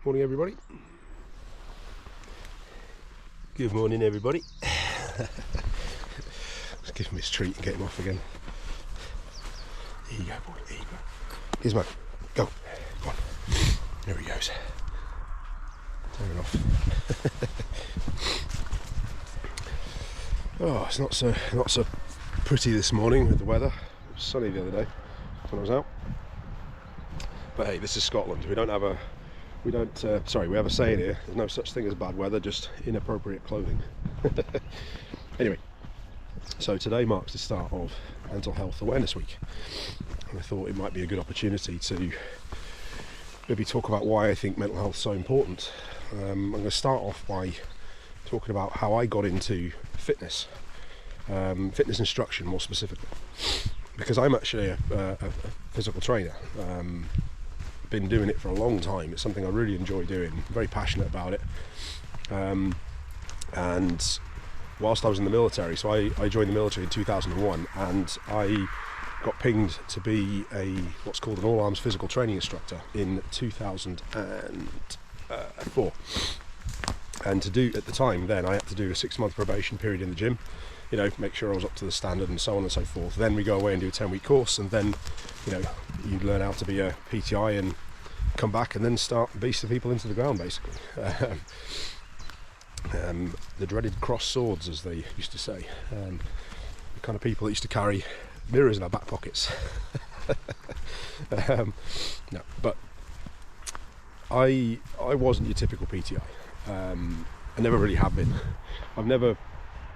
Morning, everybody. Good morning, everybody. Let's give him his treat and get him off again. Here you go, boy. Here you go. Here's mine. Go. Go on. There he goes. Turn off. Oh, it's not so pretty this morning with the weather. It was sunny the other day when I was out. But hey, this is Scotland. We have a saying here, there's no such thing as bad weather, just inappropriate clothing. Anyway, so today marks the start of Mental Health Awareness Week, and I thought it might be a good opportunity to maybe talk about why I think mental health is so important. I'm going to start off by talking about how I got into fitness, fitness instruction more specifically, because I'm actually a physical trainer. Been doing it for a long time. It's something I really enjoy doing, I'm very passionate about it. And whilst I was in the military, so I joined the military in 2001, and I got pinged to be what's called an all-arms physical training instructor in 2004. And at the time then, I had to do a 6-month probation period in the gym, make sure I was up to the standard and so on and so forth. Then we go away and do a 10-week course, and then you learn how to be a PTI and come back and then start beasting people into the ground, basically. The dreaded cross swords, as they used to say. The kind of people that used to carry mirrors in their back pockets. No, but I wasn't your typical PTI. I never really have been. I've never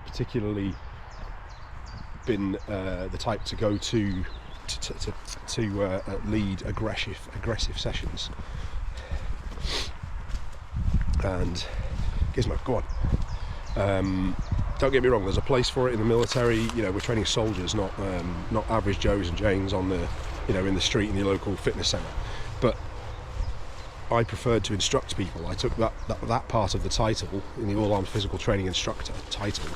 particularly been the type to go to lead aggressive sessions. And Gizmo, go on. Don't get me wrong, there's a place for it in the military. We're training soldiers, not average Joes and Janes on the in the street in your local fitness centre. But I preferred to instruct people. I took that part of the title in the all-arms physical training instructor title.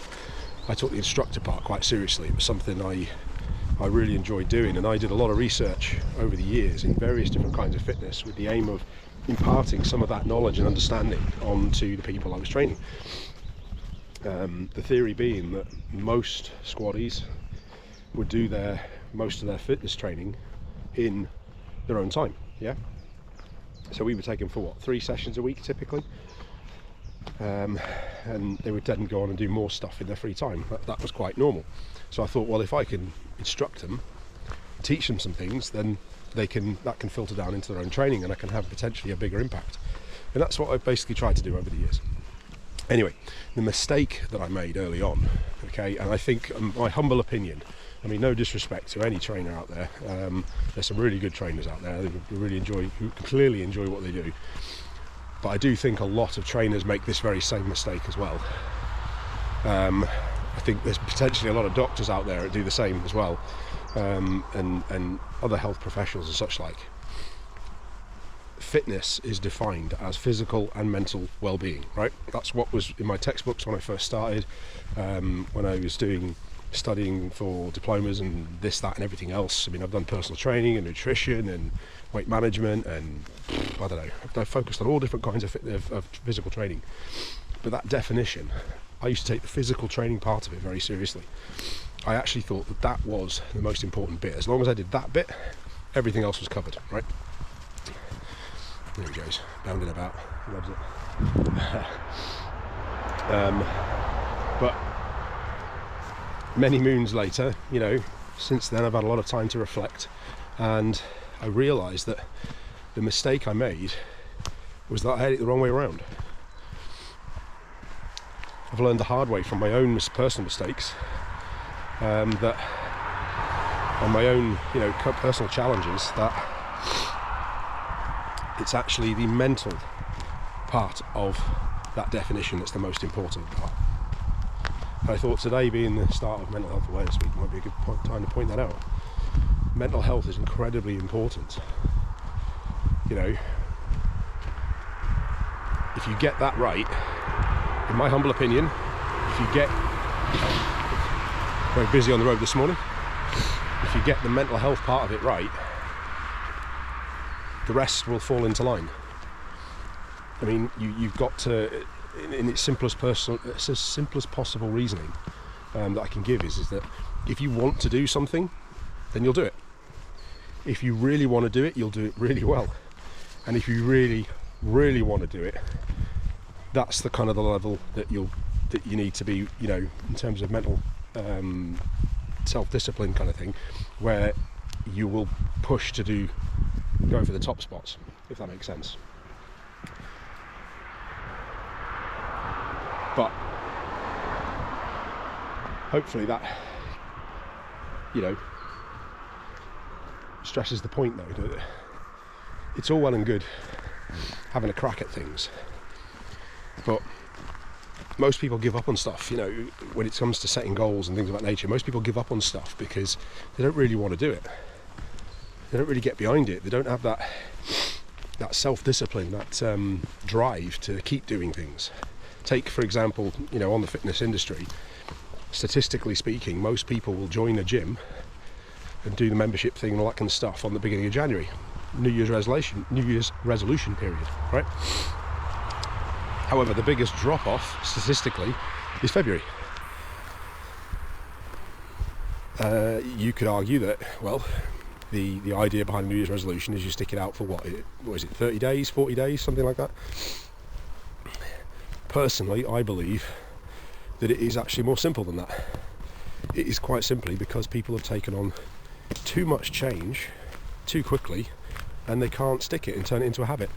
I took the instructor part quite seriously. It was something I really enjoyed doing, and I did a lot of research over the years in various different kinds of fitness with the aim of imparting some of that knowledge and understanding onto the people I was training. The theory being that most squaddies would do most of their fitness training in their own time. Yeah. So we were taking for 3 sessions a week typically, and they would then go on and do more stuff in their free time. That was quite normal. So I thought, well, if I can instruct them, teach them some things, then that can filter down into their own training, and I can have potentially a bigger impact. And that's what I've basically tried to do over the years. Anyway, the mistake that I made early on, okay, and I think, my humble opinion, no disrespect to any trainer out there, there's some really good trainers out there who clearly enjoy what they do, but I do think a lot of trainers make this very same mistake as well. I think there's potentially a lot of doctors out there that do the same as well, and other health professionals and such like. Fitness is defined as physical and mental well-being, right? That's what was in my textbooks when I first started, when I was studying for diplomas and this, that and everything else. I've done personal training and nutrition and weight management, and I don't know, I've focused on all different kinds of physical training. But that definition, I used to take the physical training part of it very seriously. I actually thought that was the most important bit. As long as I did that bit, everything else was covered, right? There he goes, bounding about, loves it. But many moons later, since then I've had a lot of time to reflect, and I realised that the mistake I made was that I had it the wrong way around. I've learned the hard way from my own personal mistakes, that on my own, personal challenges, that it's actually the mental part of that definition that's the most important part. I thought today, being the start of Mental Health Awareness Week, might be a good time to point that out. Mental health is incredibly important. If you get that right, in my humble opinion, if you get, very busy on the road this morning, if you get the mental health part of it right, the rest will fall into line. I mean, you've got to, in its simplest possible reasoning that I can give is that if you want to do something, then you'll do it. If you really want to do it, you'll do it really well. And if you really, really want to do it, that's the kind of the level that you need to be, you know, in terms of mental self-discipline kind of thing, where you will push to go for the top spots, if that makes sense. But hopefully that, you know, stresses the point though, that it's all well and good having a crack at things, but most people give up on stuff, you know, when it comes to setting goals and things of that nature. Most people give up on stuff because they don't really want to do it. They don't really get behind it. They don't have that self-discipline, that drive to keep doing things. Take, for example, you know, on the fitness industry, statistically speaking, most people will join a gym and do the membership thing and all that kind of stuff on the beginning of January, New Year's resolution period, right? However, the biggest drop-off statistically is February. You could argue that, well, the idea behind a New Year's resolution is you stick it out for what is it, 30 days, 40 days, something like that. Personally, I believe that it is actually more simple than that. It is quite simply because people have taken on too much change too quickly and they can't stick it and turn it into a habit.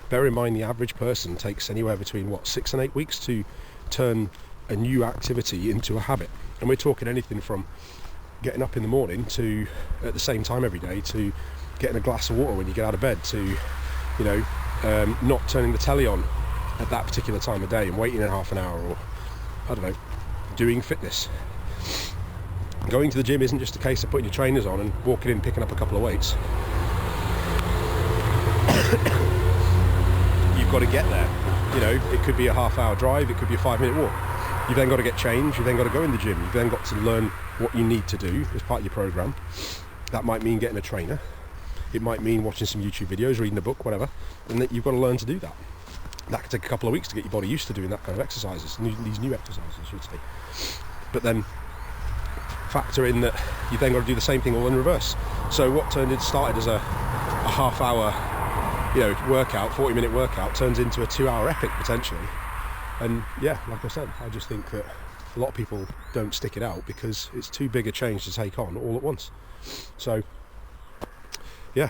Bear in mind, the average person takes anywhere between 6 and 8 weeks to turn a new activity into a habit. And we're talking anything from getting up in the morning to at the same time every day, to getting a glass of water when you get out of bed, to, you know, not turning the telly on at that particular time of day and waiting in half an hour, or I don't know, doing fitness. Going to the gym isn't just a case of putting your trainers on and walking in, picking up a couple of weights. You've got to get there. You know, it could be a half-hour drive, it could be a 5-minute walk. You've then got to get changed, you've then got to go in the gym, you've then got to learn what you need to do as part of your program. That might mean getting a trainer, it might mean watching some YouTube videos, reading a book, whatever, and that you've got to learn to do that. That could take a couple of weeks to get your body used to doing that kind of exercises, these new exercises, I should say. But then factor in that you've then got to do the same thing all in reverse. So what started as a half-hour, you know, workout, 40-minute workout, turns into a 2-hour epic potentially. And yeah, like I said, I just think that a lot of people don't stick it out because it's too big a change to take on all at once. So yeah.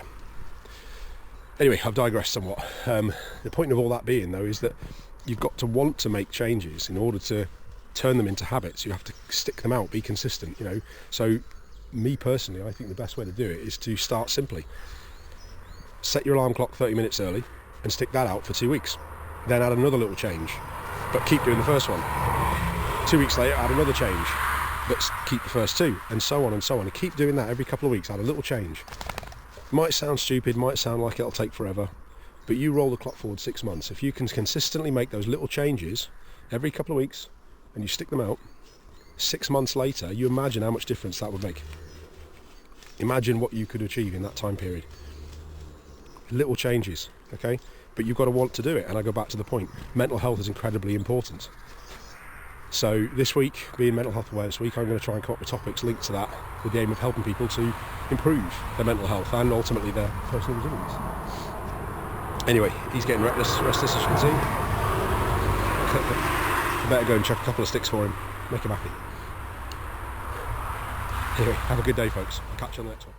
Anyway, I've digressed somewhat. The point of all that being, though, is that you've got to want to make changes in order to turn them into habits. You have to stick them out, be consistent, you know. So me personally, I think the best way to do it is to start simply. Set your alarm clock 30 minutes early and stick that out for 2 weeks. Then add another little change, but keep doing the first one. 2 weeks later, add another change, but keep the first two, and so on and so on. And keep doing that every couple of weeks, add a little change. Might sound stupid, might sound like it'll take forever, but you roll the clock forward 6 months. If you can consistently make those little changes every couple of weeks and you stick them out, 6 months later, you imagine how much difference that would make. Imagine what you could achieve in that time period. Little changes, okay? But you've got to want to do it. And I go back to the point, mental health is incredibly important. So this week, being Mental Health Awareness Week, I'm going to try and come up with topics linked to that with the aim of helping people to improve their mental health and ultimately their personal resilience. Anyway, he's getting restless as you can see. I better go and chuck a couple of sticks for him, make him happy. Anyway, have a good day, folks. I'll catch you on the next one.